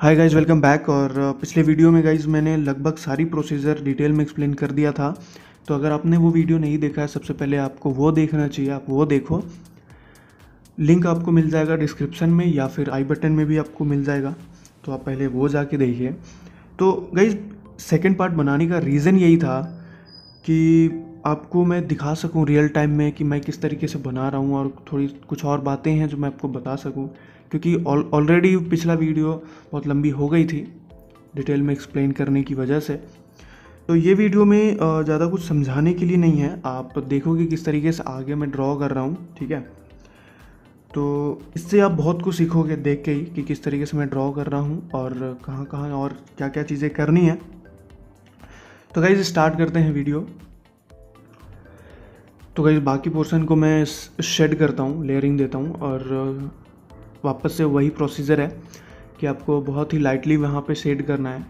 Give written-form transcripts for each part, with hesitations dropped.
हाय guys, welcome back. और पिछले video में गाइज़ मैंने लगभग सारी प्रोसीजर डिटेल में एक्सप्लेन कर दिया था। तो अगर आपने वो वीडियो नहीं देखा है, सबसे पहले आपको वो देखना चाहिए, आप वो देखो। लिंक आपको मिल जाएगा डिस्क्रिप्शन में या फिर आई बटन में भी आपको मिल जाएगा, तो आप पहले वो जाके देखिए। तो गाइज़ सेकेंड पार्ट बनाने का रीज़न यही था कि आपको मैं दिखा सकूं रियल टाइम में कि मैं किस तरीके से बना रहा हूं, और थोड़ी कुछ और बातें हैं जो मैं आपको बता सकूं, क्योंकि ऑलरेडी पिछला वीडियो बहुत लंबी हो गई थी डिटेल में एक्सप्लेन करने की वजह से। तो ये वीडियो में ज़्यादा कुछ समझाने के लिए नहीं है, आप देखोगे किस तरीके से आगे मैं ड्रॉ कर रहा हूँ, ठीक है। तो इससे आप बहुत कुछ सीखोगे देख के ही कि किस तरीके से मैं ड्रॉ कर रहा हूँ और कहाँ कहाँ और क्या क्या चीज़ें करनी है। तो गाइज स्टार्ट करते हैं वीडियो। तो गाइज बाकी पोर्शन को मैं शेड करता हूँ, लेयरिंग देता हूँ, और वापस से वही प्रोसीजर है कि आपको बहुत ही लाइटली वहाँ पे शेड करना है।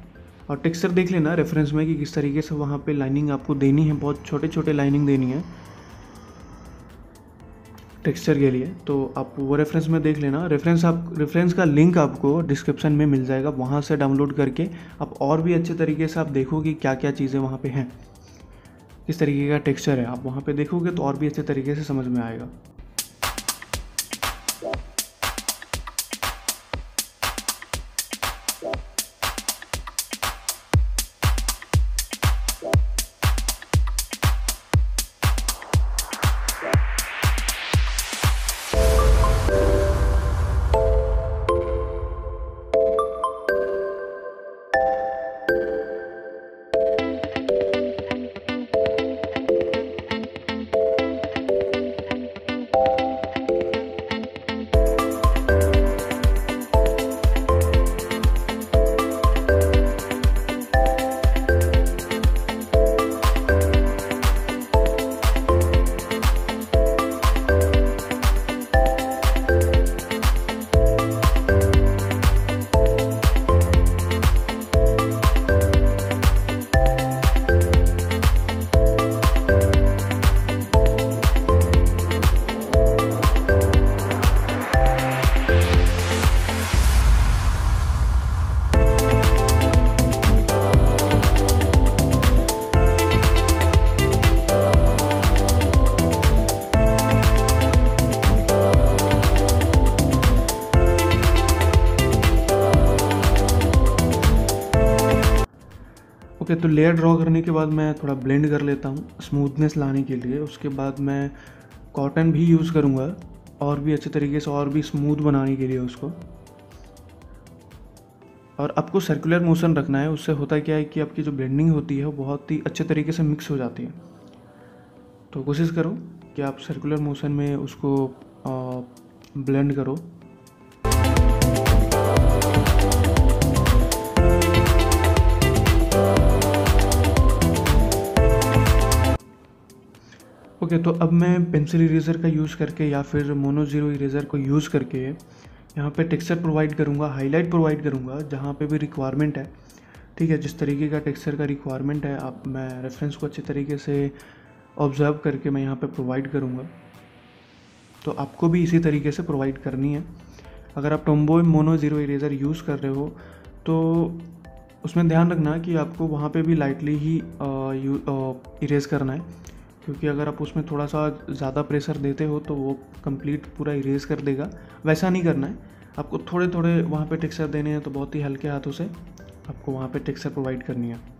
और टेक्सचर देख लेना रेफरेंस में कि किस तरीके से वहाँ पे लाइनिंग आपको देनी है, बहुत छोटे छोटे लाइनिंग देनी है टेक्सचर के लिए। तो आप वो रेफरेंस में देख लेना। रेफरेंस का लिंक आपको डिस्क्रिप्शन में मिल जाएगा, वहाँ से डाउनलोड करके आप और भी अच्छे तरीके से आप देखो कि क्या क्या चीज़ें वहाँ पे हैं, किस तरीके का टेक्सचर है। आप वहाँ पे देखोगे तो और भी अच्छे तरीके से समझ में आएगा। ओके, तो लेयर ड्रॉ करने के बाद मैं थोड़ा ब्लेंड कर लेता हूँ स्मूथनेस लाने के लिए। उसके बाद मैं कॉटन भी यूज़ करूँगा और भी अच्छे तरीके से और भी स्मूथ बनाने के लिए उसको। और आपको सर्कुलर मोशन रखना है, उससे होता क्या है कि आपकी जो ब्लेंडिंग होती है वो बहुत ही अच्छे तरीके से मिक्स हो जाती है। तो कोशिश करो कि आप सर्कुलर मोशन में उसको ब्लेंड करो। ओके, तो अब मैं पेंसिल इरेज़र का यूज़ करके या फिर मोनो ज़ीरो इरेज़र को यूज़ करके यहाँ पे टेक्सचर प्रोवाइड करूँगा, हाईलाइट प्रोवाइड करूँगा जहाँ पे भी रिक्वायरमेंट है, ठीक है। जिस तरीके का टेक्सचर का रिक्वायरमेंट है, आप मैं रेफरेंस को अच्छे तरीके से ऑब्जर्व करके मैं यहाँ पे प्रोवाइड करूँगा। तो आपको भी इसी तरीके से प्रोवाइड करनी है। अगर आप Tombow mono zero eraser use कर रहे हो तो उसमें ध्यान रखना कि आपको वहाँ पे भी लाइटली ही इरेज़ करना है, क्योंकि अगर आप उसमें थोड़ा सा ज़्यादा प्रेशर देते हो तो वो कंप्लीट पूरा इरेज कर देगा। वैसा नहीं करना है, आपको थोड़े थोड़े वहाँ पे टेक्सचर देने हैं, तो बहुत ही हल्के हाथों से आपको वहाँ पे टेक्सचर प्रोवाइड करनी है।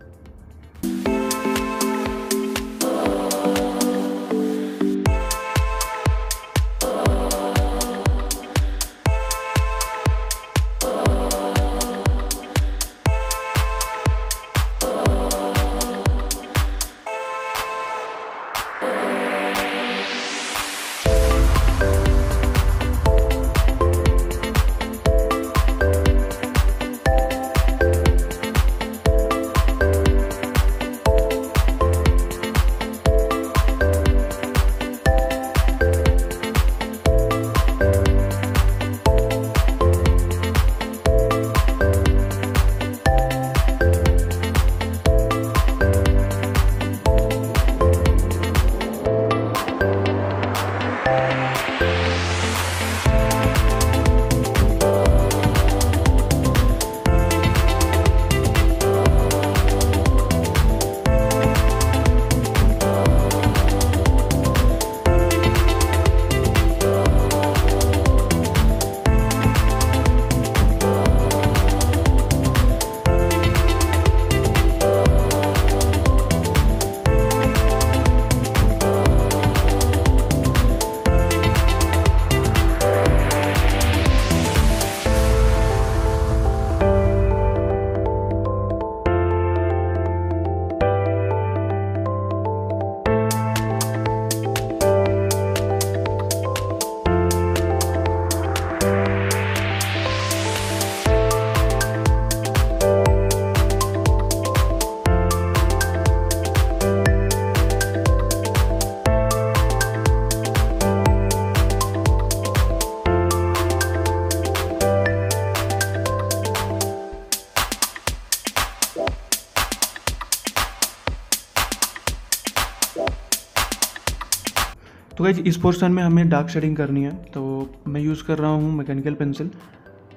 तो गाइज इस पोर्शन में हमें डार्क शेडिंग करनी है, तो मैं यूज़ कर रहा हूँ मैकेनिकल पेंसिल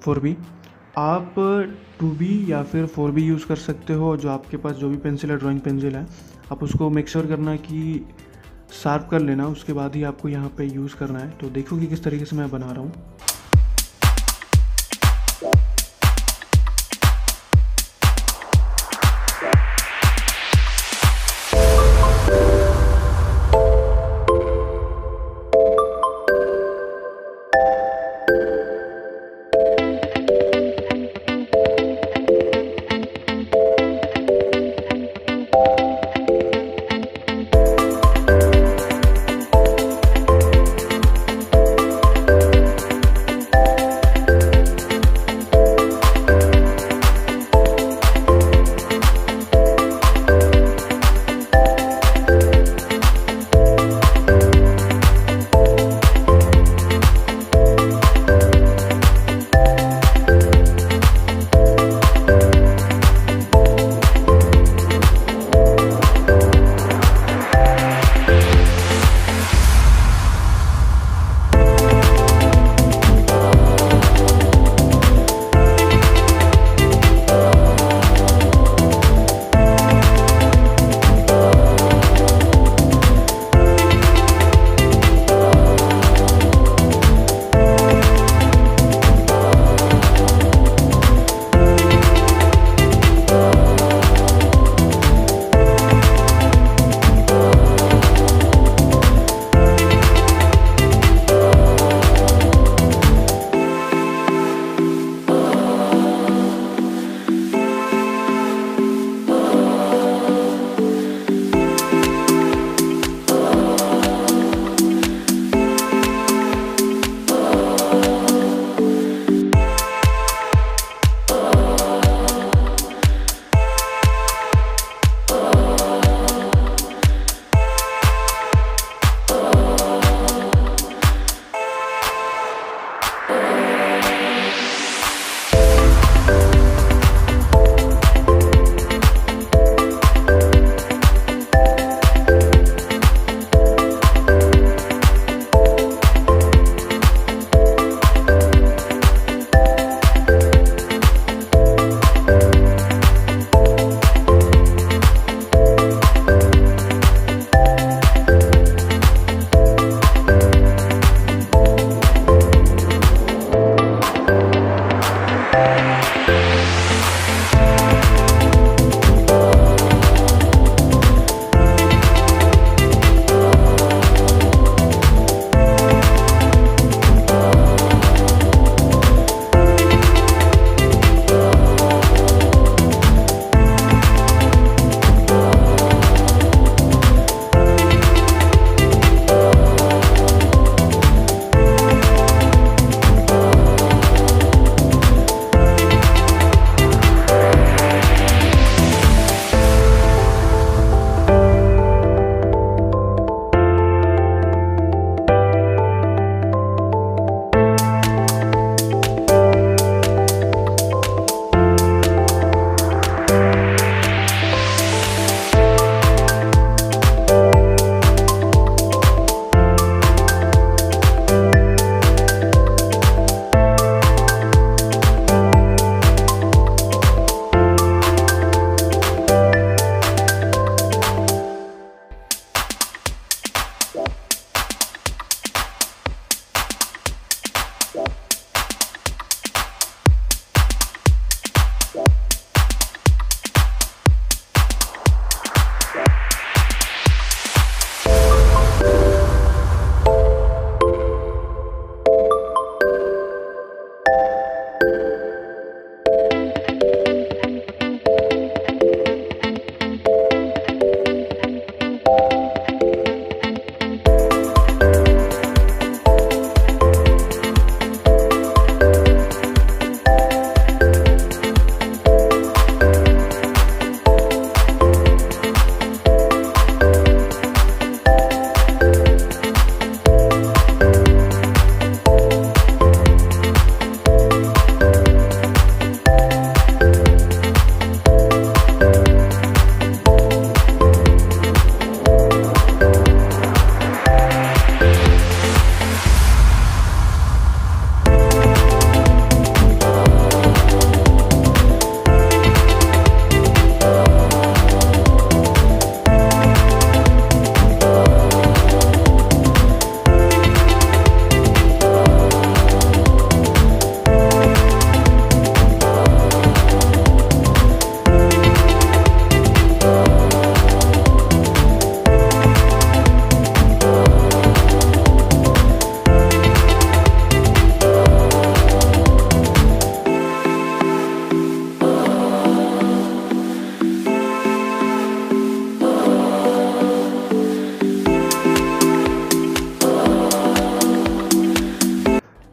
4B। आप 2B या फिर 4B यूज़ कर सकते हो, जो आपके पास जो भी पेंसिल है, ड्राइंग पेंसिल है, आप उसको मेक श्योर करना कि शार्प कर लेना, उसके बाद ही आपको यहाँ पे यूज़ करना है। तो देखो कि किस तरीके से मैं बना रहा हूँ।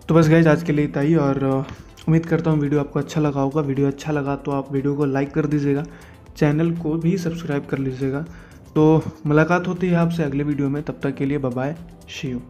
तो बस गाइज आज के लिए इतना ही, और उम्मीद करता हूँ वीडियो आपको अच्छा लगा होगा। वीडियो अच्छा लगा तो आप वीडियो को लाइक कर दीजिएगा, चैनल को भी सब्सक्राइब कर लीजिएगा। तो मुलाकात होती है आपसे अगले वीडियो में, तब तक के लिए बाय बाय, सी यू।